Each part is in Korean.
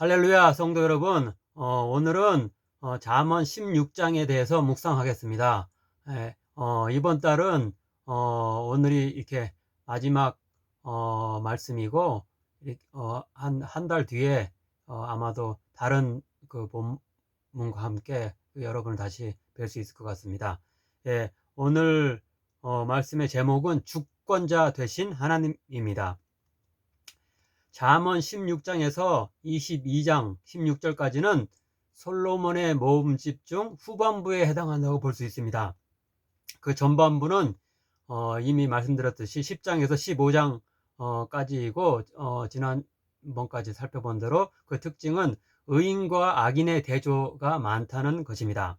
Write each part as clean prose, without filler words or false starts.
할렐루야, 성도 여러분. 오늘은 잠언 16장에 대해서 묵상하겠습니다. 이번 달은 오늘이 이렇게 마지막 말씀이고, 한 달 뒤에 아마도 다른 그 본문과 함께 여러분을 다시 뵐 수 있을 것 같습니다. 오늘 말씀의 제목은 주권자 되신 하나님입니다. 잠언 16장에서 22장 16절까지는 솔로몬의 모음집 중 후반부에 해당한다고 볼 수 있습니다. 그 전반부는 이미 말씀드렸듯이 10장에서 15장까지이고 지난번까지 살펴본 대로 그 특징은 의인과 악인의 대조가 많다는 것입니다.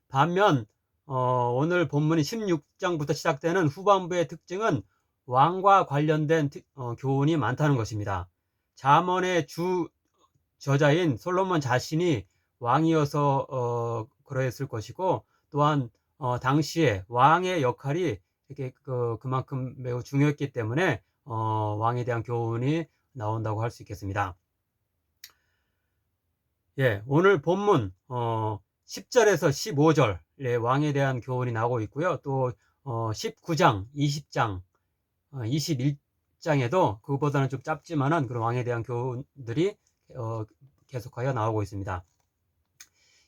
반면 오늘 본문이 16장부터 시작되는 후반부의 특징은 왕과 관련된 교훈이 많다는 것입니다. 잠언의 주 저자인 솔로몬 자신이 왕이어서 그러했을 것이고, 또한 당시에 왕의 역할이 이렇게 그만큼 매우 중요했기 때문에 왕에 대한 교훈이 나온다고 할 수 있겠습니다. 오늘 본문 10절에서 15절에 왕에 대한 교훈이 나오고 있고요. 또 19장, 20장, 21장에도 그것보다는 좀 짧지만은 그런 왕에 대한 교훈들이 계속하여 나오고 있습니다.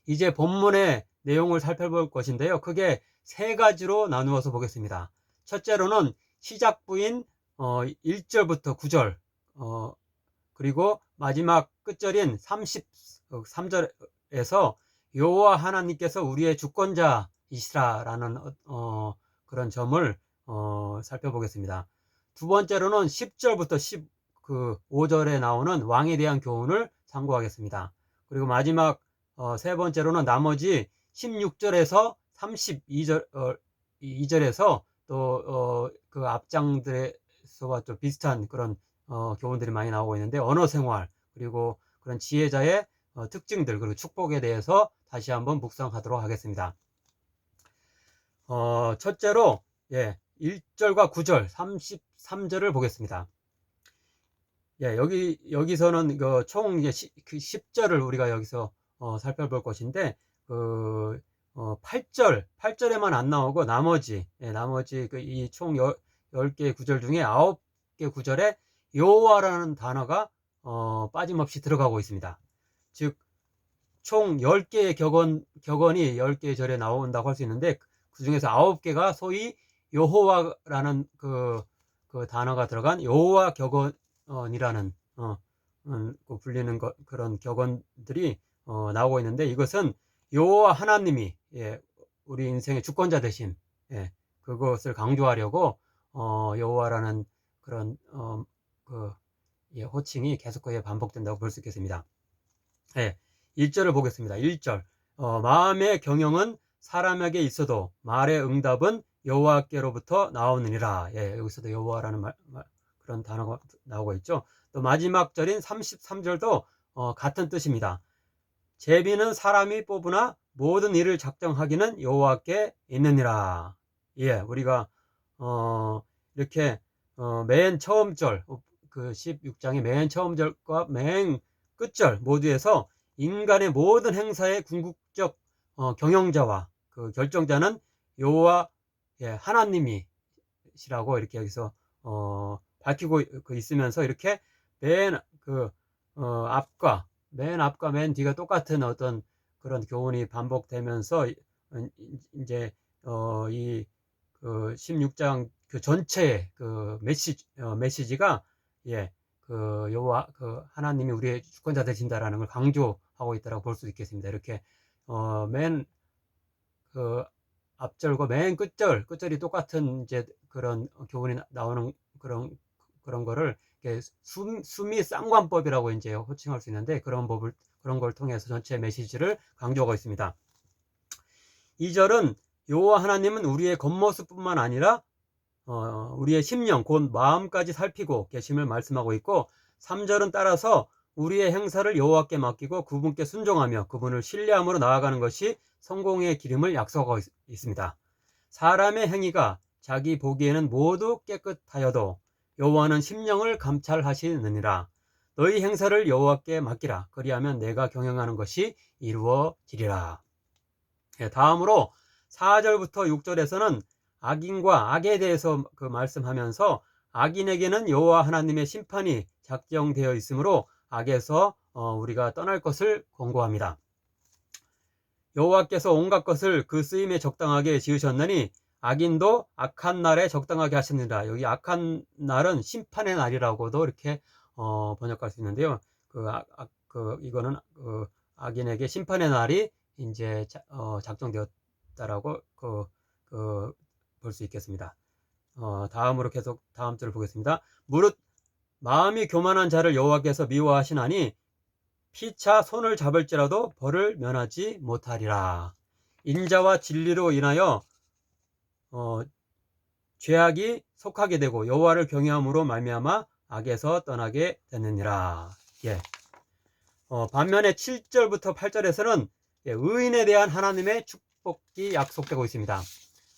이제 본문의 내용을 살펴볼 것인데요. 크게 세 가지로 나누어서 보겠습니다. 첫째로는 시작부인 1절부터 9절, 그리고 마지막 끝절인 33절에서 여호와 하나님께서 우리의 주권자이시라라는 그런 점을 살펴보겠습니다. 두 번째로는 10절부터 15절에 나오는 왕에 대한 교훈을 참고하겠습니다. 그리고 마지막 세 번째로는 나머지 16절에서 32절에서 또 그 앞장들에서와 좀 비슷한 그런 교훈들이 많이 나오고 있는데, 언어 생활 그리고 그런 지혜자의 특징들 그리고 축복에 대해서 다시 한번 묵상하도록 하겠습니다. 첫째로 1절과 9절 33절을 보겠습니다. 여기서는 총 이제 10절을 우리가 여기서 살펴볼 것인데, 8절에만 안 나오고 나머지 이 총 10개의 구절 중에 9개 구절에 여호와라는 단어가 빠짐없이 들어가고 있습니다. 즉 총 10개의 격언이 10개의 절에 나온다고 할 수 있는데, 그 중에서 9개가 소위 여호와라는 그 단어가 들어간 여호와 격언이라는 불리는 그런 격언들이 나오고 있는데, 이것은 여호와 하나님이 우리 인생의 주권자 되신 그것을 강조하려고 여호와라는 그런 호칭이 계속해서 반복된다고 볼 수 있겠습니다. 1절을 보겠습니다. 1절 마음의 경영은 사람에게 있어도 말의 응답은 여호와께로부터 나오느니라. 여기서도 여호와라는 그런 단어가 나오고 있죠. 또 마지막 절인 33절도 같은 뜻입니다. 제비는 사람이 뽑으나 모든 일을 작정하기는 여호와께 있느니라. 우리가 이렇게 맨 처음 절, 그 16장의 맨 처음 절과 맨 끝절 모두에서 인간의 모든 행사의 궁극적 경영자와 그 결정자는 여호와 하나님이시라고 이렇게 여기서 밝히고 있으면서, 이렇게 맨 앞과 맨 뒤가 똑같은 어떤 그런 교훈이 반복되면서 이제 이 16장 그 전체의 그 메시지가 여호와 하나님이 우리의 주권자 되신다라는 걸 강조하고 있다고 볼 수 있겠습니다. 이렇게 맨 앞절과 맨 끝절이 똑같은 이제 그런 교훈이 나오는 그런 거를 수미 쌍관법이라고 이제 호칭할 수 있는데, 그런 걸 통해서 전체 메시지를 강조하고 있습니다. 2절은 여호와 하나님은 우리의 겉모습뿐만 아니라 우리의 심령 곧 마음까지 살피고 계심을 말씀하고 있고, 3절은 따라서 우리의 행사를 여호와께 맡기고 그분께 순종하며 그분을 신뢰함으로 나아가는 것이 성공의 기름을 약속하고 있습니다. 사람의 행위가 자기 보기에는 모두 깨끗하여도 여호와는 심령을 감찰하시느니라. 너희 행사를 여호와께 맡기라. 그리하면 내가 경영하는 것이 이루어지리라. 예, 다음으로 4절부터 6절에서는 악인과 악에 대해서 말씀하면서 악인에게는 여호와 하나님의 심판이 작정되어 있으므로 악에서 우리가 떠날 것을 권고합니다. 여호와께서 온갖 것을 그 쓰임에 적당하게 지으셨느니 악인도 악한 날에 적당하게 하십니다. 여기 악한 날은 심판의 날이라고도 이렇게 번역할 수 있는데요. 이거는 악인에게 심판의 날이 이제 작정되었다라고 볼 수 있겠습니다. 다음으로 계속 다음 절을 보겠습니다. 무릇 마음이 교만한 자를 여호와께서 미워하시나니 피차 손을 잡을지라도 벌을 면하지 못하리라. 인자와 진리로 인하여 죄악이 속하게 되고 여호와를 경외함으로 말미암아 악에서 떠나게 되느니라. 예. 반면에 7절부터 8절에서는 의인에 대한 하나님의 축복이 약속되고 있습니다.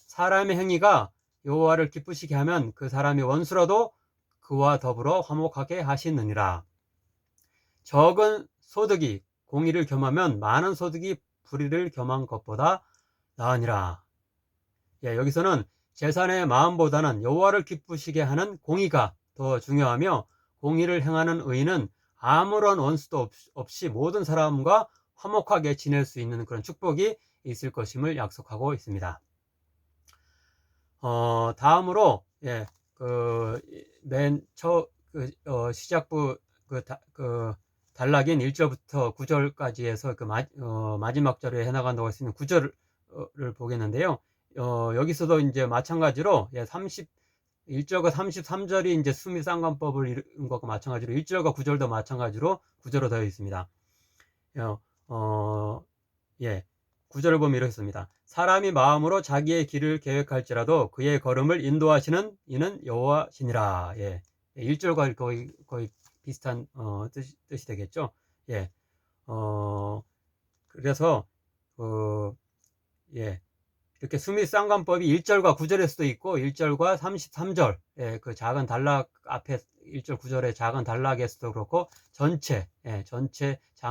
사람의 행위가 여호와를 기쁘시게 하면 그 사람이 원수라도 그와 더불어 화목하게 하시느니라. 적은 소득이 공의를 겸하면 많은 소득이 불의를 겸한 것보다 나으니라. 예, 여기서는 재산의 마음보다는 여호와를 기쁘시게 하는 공의가 더 중요하며 공의를 행하는 의인은 아무런 원수도 없이 모든 사람과 화목하게 지낼 수 있는 그런 축복이 있을 것임을 약속하고 있습니다. 다음으로 시작부 단락인 1절부터 9절까지 해서 마지막 절에 해나간다고 할 수 있는 9절을 보겠는데요. 여기서도 이제 마찬가지로 1절과 33절이 이제 수미 쌍관법을 이룬 것과 마찬가지로 1절과 9절도 마찬가지로 구절로 되어 있습니다. 9절을 보면 이렇습니다. 사람이 마음으로 자기의 길을 계획할지라도 그의 걸음을 인도하시는 이는 여호와시니라. 1절과 거의 비슷한 뜻이 되겠죠. 그래서 이렇게 수미 쌍관법이 1절과 9절일 수도 있고 1절과 33절 그 작은 단락 앞에 1절 9절의 작은 단락에서도 그렇고 장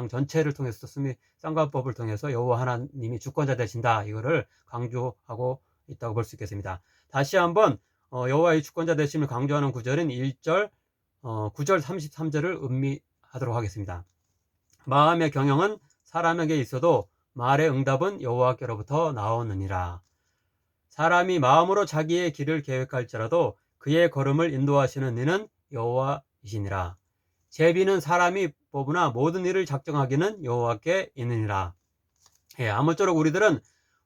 전체를 통해서 수미 쌍관법을 통해서 여호와 하나님이 주권자 되신다, 이거를 강조하고 있다고 볼 수 있겠습니다. 다시 한번 여호와의 주권자 되심을 강조하는 구절은 1절 9절 33절을 음미하도록 하겠습니다. 마음의 경영은 사람에게 있어도 말의 응답은 여호와께로부터 나오느니라. 사람이 마음으로 자기의 길을 계획할지라도 그의 걸음을 인도하시는 이는 여호와이시니라. 제비는 사람이 뽑으나 모든 일을 작정하기는 여호와께 있느니라. 아무쪼록 우리들은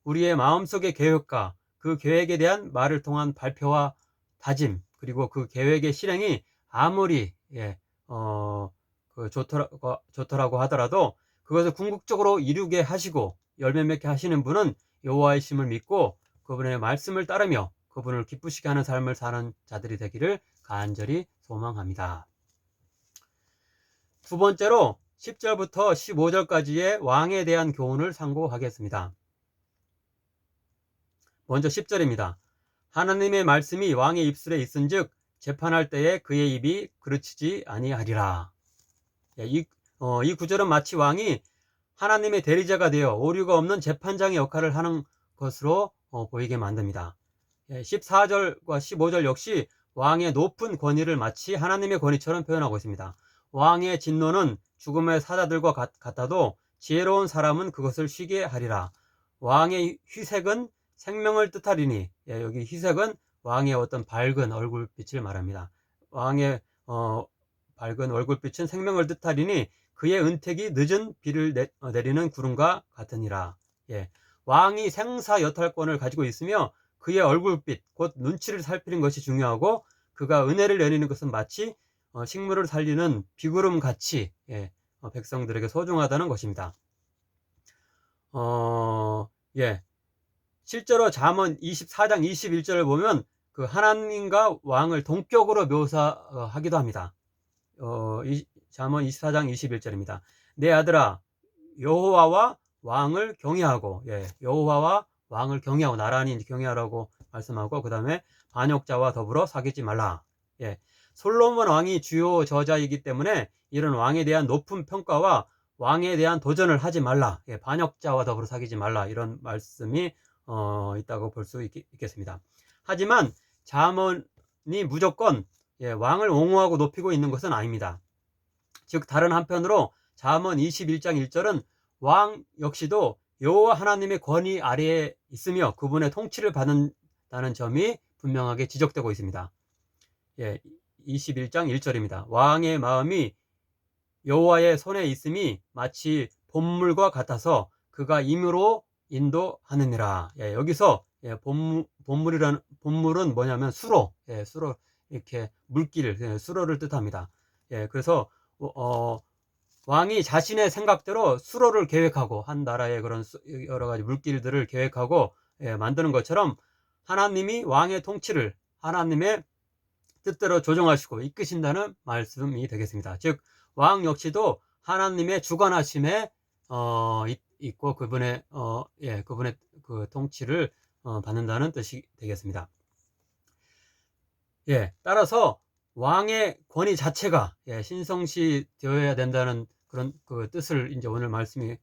우리의 마음속의 계획과 그 계획에 대한 말을 통한 발표와 다짐, 그리고 그 계획의 실행이 아무리 좋더라고 하더라도 그것을 궁극적으로 이루게 하시고 열매 맺게 하시는 분은 여호와의 심을 믿고 그분의 말씀을 따르며 그분을 기쁘시게 하는 삶을 사는 자들이 되기를 간절히 소망합니다. 두 번째로 10절부터 15절까지의 왕에 대한 교훈을 상고하겠습니다. 먼저 10절입니다. 하나님의 말씀이 왕의 입술에 있은즉 재판할 때에 그의 입이 그르치지 아니하리라. 이 구절은 마치 왕이 하나님의 대리자가 되어 오류가 없는 재판장의 역할을 하는 것으로 보이게 만듭니다. 14절과 15절 역시 왕의 높은 권위를 마치 하나님의 권위처럼 표현하고 있습니다. 왕의 진노는 죽음의 사자들과 같아도 지혜로운 사람은 그것을 쉬게 하리라. 왕의 희색은 생명을 뜻하리니, 여기 희색은 왕의 어떤 밝은 얼굴빛을 말합니다. 왕의 밝은 얼굴빛은 생명을 뜻하리니 그의 은택이 늦은 비를 내리는 구름과 같으니라. 왕이 생사 여탈권을 가지고 있으며 그의 얼굴빛, 곧 눈치를 살피는 것이 중요하고 그가 은혜를 내리는 것은 마치 식물을 살리는 비구름 같이 백성들에게 소중하다는 것입니다. 실제로 잠언 24장 21절을 보면 그 하나님과 왕을 동격으로 묘사하기도 합니다. 잠언 24장 21절입니다. 내 아들아, 여호와와 왕을 경외하고, 여호와와 왕을 경외하고 나란히 경외하라고 말씀하고, 그 다음에 반역자와 더불어 사귀지 말라. 예. 솔로몬 왕이 주요 저자이기 때문에 이런 왕에 대한 높은 평가와 왕에 대한 도전을 하지 말라, 예, 반역자와 더불어 사귀지 말라, 이런 말씀이 있다고 볼 수 있겠습니다. 하지만 잠언이 무조건, 예, 왕을 옹호하고 높이고 있는 것은 아닙니다. 즉 다른 한편으로 잠언 21장 1절은 왕 역시도 여호와 하나님의 권위 아래에 있으며 그분의 통치를 받는다는 점이 분명하게 지적되고 있습니다. 예, 21장 1절입니다. 왕의 마음이 여호와의 손에 있음이 마치 봇물과 같아서 그가 임으로 인도하느니라. 예, 여기서, 예, 봇물은 뭐냐면 수로, 예, 수로, 이렇게 물길, 예, 수로를 뜻합니다. 예, 그래서 왕이 자신의 생각대로 수로를 계획하고 한 나라의 그런 여러 가지 물길들을 계획하고, 예, 만드는 것처럼 하나님이 왕의 통치를 하나님의 뜻대로 조정하시고 이끄신다는 말씀이 되겠습니다. 즉 왕 역시도 하나님의 주관하심에 있고 그분의 그분의 그 통치를 받는다는 뜻이 되겠습니다. 예, 따라서 왕의 권위 자체가, 예, 신성시 되어야 된다는 그런 그 뜻을 이제 오늘 말씀이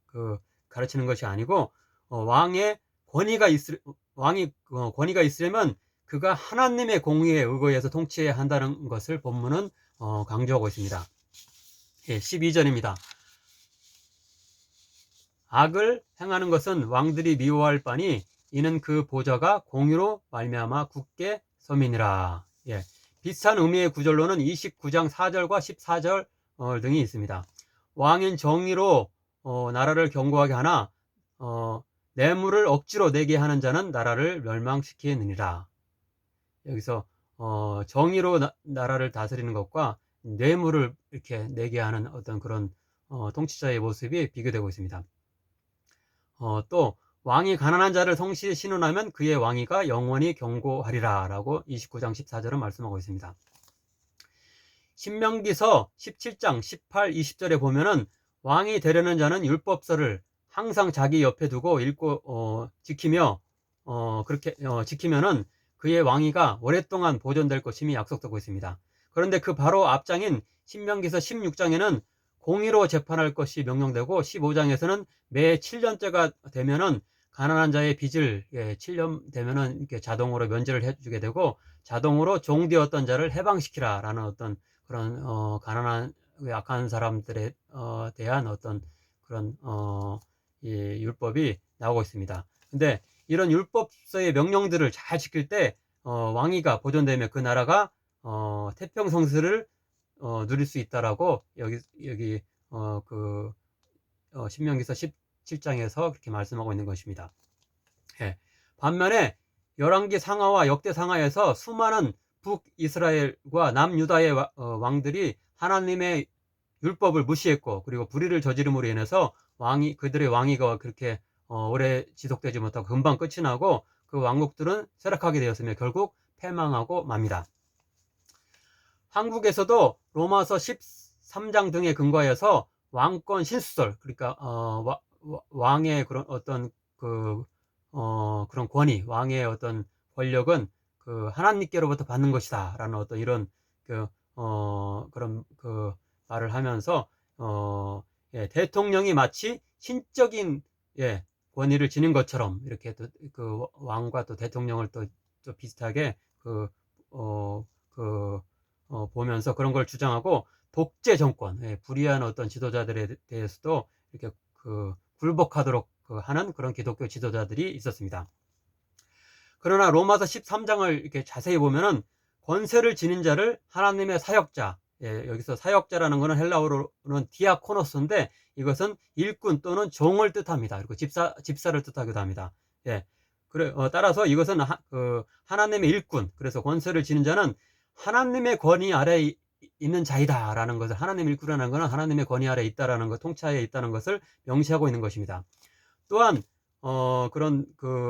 가르치는 것이 아니고, 왕이 권위가 있으려면 그가 하나님의 공의에 의거해서 통치해야 한다는 것을 본문은 강조하고 있습니다. 예, 12절입니다. 악을 행하는 것은 왕들이 미워할 바니 이는 그 보좌가 공의로 말미암아 굳게 섬이니라. 예, 비슷한 의미의 구절로는 29장 4절과 14절 등이 있습니다. 왕인 정의로 나라를 견고하게 하나 뇌물을 억지로 내게 하는 자는 나라를 멸망시키느니라. 여기서 정의로 나라를 다스리는 것과 뇌물을 이렇게 내게 하는 어떤 그런 통치자의 모습이 비교되고 있습니다. 또 왕이 가난한 자를 성실히 신원하면 그의 왕위가 영원히 견고하리라 라고 29장 14절은 말씀하고 있습니다. 신명기서 17장 18, 20절에 보면은 왕이 되려는 자는 율법서를 항상 자기 옆에 두고 읽고 지키며 그렇게 지키면은 그의 왕위가 오랫동안 보존될 것임이 약속되고 있습니다. 그런데 그 바로 앞장인 신명기서 16장에는 공의로 재판할 것이 명령되고 15장에서는 매 7년째가 되면은 가난한 자의 빚을 7년 되면은 이렇게 자동으로 면제를 해주게 되고 자동으로 종되었던 자를 해방시키라 라는 어떤 그런 가난한 약한 사람들에 대한 어떤 그런 이 율법이 나오고 있습니다. 근데 이런 율법서의 명령들을 잘 지킬 때 왕위가 보존되면 그 나라가 태평성스를 누릴 수 있다라고 여기 신명기서 17장에서 그렇게 말씀하고 있는 것입니다. 예. 반면에 열왕기 상하와 역대 상하에서 수많은 북이스라엘과 남유다의 왕들이 하나님의 율법을 무시했고 그리고 불의를 저지름으로 인해서 그들의 왕위가 그렇게 오래 지속되지 못하고 금방 끝이 나고 그 왕국들은 쇠락하게 되었으며 결국 패망하고 맙니다. 한국에서도 로마서 13장 등에 근거해서 왕권 신수설, 그러니까 왕의 그런 어떤 그런 권위, 왕의 어떤 권력은 하나님께로부터 받는 것이다 라는 어떤 이런 그런 말을 하면서 예, 대통령이 마치 신적인 권위를 지닌 것처럼 이렇게 또 그 왕과 또 대통령을 또 비슷하게 보면서 그런 걸 주장하고 독재 정권, 불의한 어떤 지도자들에 대해서도 이렇게 굴복하도록 하는 그런 기독교 지도자들이 있었습니다. 그러나 로마서 13장을 이렇게 자세히 보면은 권세를 지닌 자를 하나님의 사역자, 여기서 사역자라는 것은 헬라어로는 디아코노스인데 이것은 일꾼 또는 종을 뜻합니다. 그리고 집사를 뜻하기도 합니다. 따라서 이것은 하나님의 일꾼, 그래서 권세를 지닌 자는 하나님의 권위 아래에 있는 자이다 라는 것을, 하나님의 일꾼이라는 것은 하나님의 권위 아래에 있다라는 것, 통치하에 있다는 것을 명시하고 있는 것입니다. 또한 그런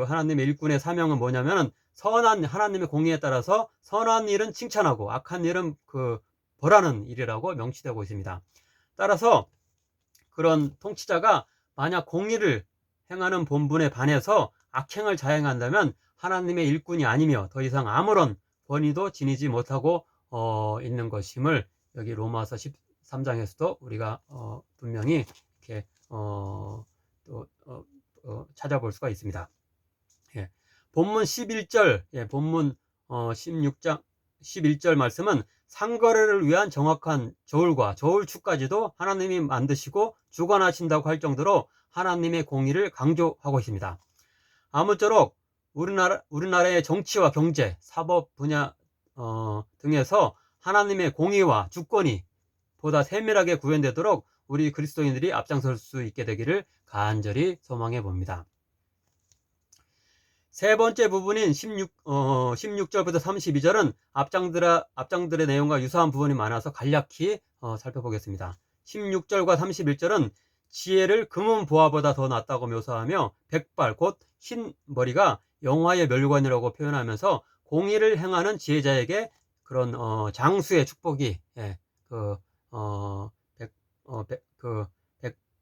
하나님의 일꾼의 사명은 뭐냐면은 선한 하나님의 공의에 따라서 선한 일은 칭찬하고 악한 일은 벌하는 일이라고 명시되고 있습니다. 따라서 그런 통치자가 만약 공의를 행하는 본분에 반해서 악행을 자행한다면 하나님의 일꾼이 아니며 더 이상 아무런 권위도 지니지 못하고 있는 것임을 여기 로마서 13장에서도 우리가 분명히 이렇게 또 찾아볼 수가 있습니다. 예. 본문 11절, 본문 16장 11절 말씀은 상거래를 위한 정확한 저울과 저울추까지도 하나님이 만드시고 주관하신다고 할 정도로 하나님의 공의를 강조하고 있습니다. 아무쪼록 우리나라의 정치와 경제, 사법 분야 등에서 하나님의 공의와 주권이 보다 세밀하게 구현되도록 우리 그리스도인들이 앞장설 수 있게 되기를 간절히 소망해 봅니다. 세 번째 부분인 16절부터 32절은 앞장들의 내용과 유사한 부분이 많아서 간략히 살펴보겠습니다. 16절과 31절은 지혜를 금은 보화보다 더 낫다고 묘사하며 백발 곧 흰 머리가 영화의 멸관이라고 표현하면서 공의를 행하는 지혜자에게 그런 장수의 축복이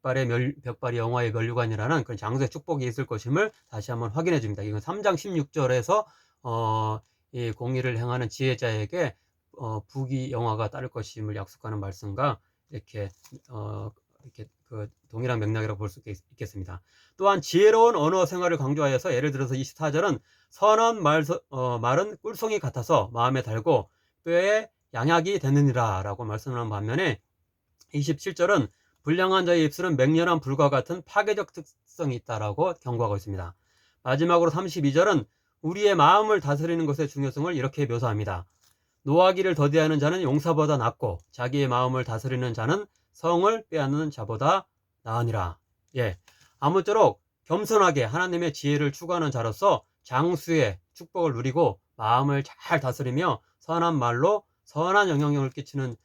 백발이 영화의 멸관이라는 그런 장수의 축복이 있을 것임을 다시 한번 확인해 줍니다. 이건 3장 16절에서 이 공의를 행하는 지혜자에게 부귀 영화가 따를 것임을 약속하는 말씀과 이렇게 동일한 맥락이라고 볼 수 있겠습니다. 또한 지혜로운 언어 생활을 강조하여서 예를 들어서 24절은 선한 말은 꿀송이 같아서 마음에 달고 뼈에 양약이 되느니라 라고 말씀하는 반면에 27절은 불량한 자의 입술은 맹렬한 불과 같은 파괴적 특성이 있다라고 경고하고 있습니다. 마지막으로 32절은 우리의 마음을 다스리는 것의 중요성을 이렇게 묘사합니다. 노하기를 더디하는 자는 용사보다 낫고 자기의 마음을 다스리는 자는 성을 빼앗는 자보다 나으니라. 아무쪼록 겸손하게 하나님의 지혜를 추구하는 자로서 장수의 축복을 누리고 마음을 잘 다스리며 선한 말로 선한 영향력을 끼치는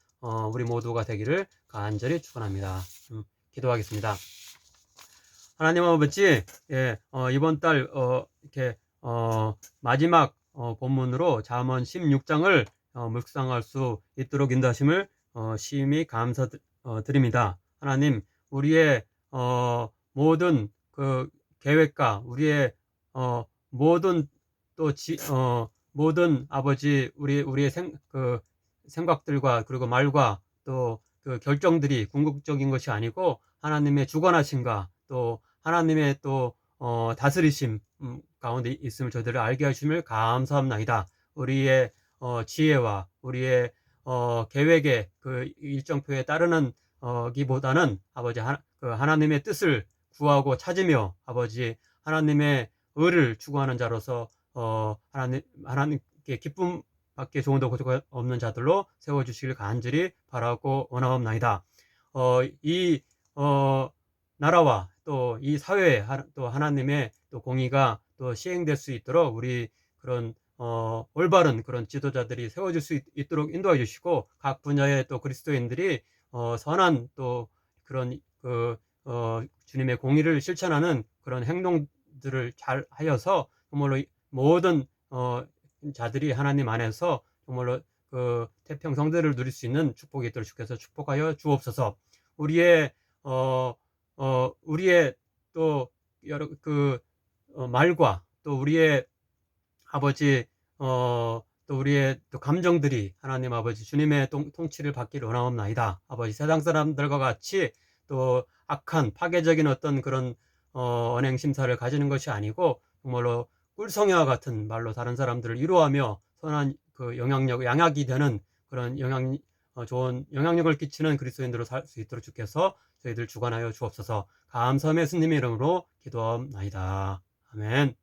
우리 모두가 되기를 간절히 축원합니다. 기도하겠습니다. 하나님 아버지, 이번 달 이렇게 마지막 본문으로 잠언 16장을 묵상할 수 있도록 인도하심을 심히 감사드립니다. 하나님, 우리의 모든 그 계획과 우리의 모든 모든 아버지 우리의 생각들과 그리고 말과 또 그 결정들이 궁극적인 것이 아니고 하나님의 주관하심과 또 하나님의 또 다스리심 가운데 있음을 저희들을 알게 하심을 감사합나이다. 우리의 지혜와 우리의 계획의 그 일정표에 따르는 기보다는 아버지 하나님의 뜻을 구하고 찾으며 아버지 하나님의 의를 추구하는 자로서 하나님께 기쁨 밖에 좋은 도 고조가 없는 자들로 세워주시길 간절히 바라고 원하옵나이다. 이 나라와 또 이 사회에 또 하나님의 또 공의가 또 시행될 수 있도록 우리 그런 올바른 그런 지도자들이 세워질 수 있도록 인도해 주시고 각 분야의 또 그리스도인들이 선한 또 그런 주님의 공의를 실천하는 그런 행동들을 잘 하여서 정말로 모든 자들이 하나님 안에서 정말로 그 태평성대를 누릴 수 있는 축복이 있도록 주께서 축복하여 주옵소서. 우리의 또 여러 말과 또 우리의 아버지 또 우리의 또 감정들이 하나님 아버지 주님의 통치를 받기를 원하옵나이다. 아버지 세상 사람들과 같이 또 악한 파괴적인 어떤 그런 언행 심사를 가지는 것이 아니고 정말로 꿀성이와 같은 말로 다른 사람들을 위로하며 선한 그 양약이 되는 그런 좋은 영향력을 끼치는 그리스도인들로 살 수 있도록 주께서 저희들 주관하여 주옵소서. 감사함의 스님의 이름으로 기도하옵나이다. 아멘.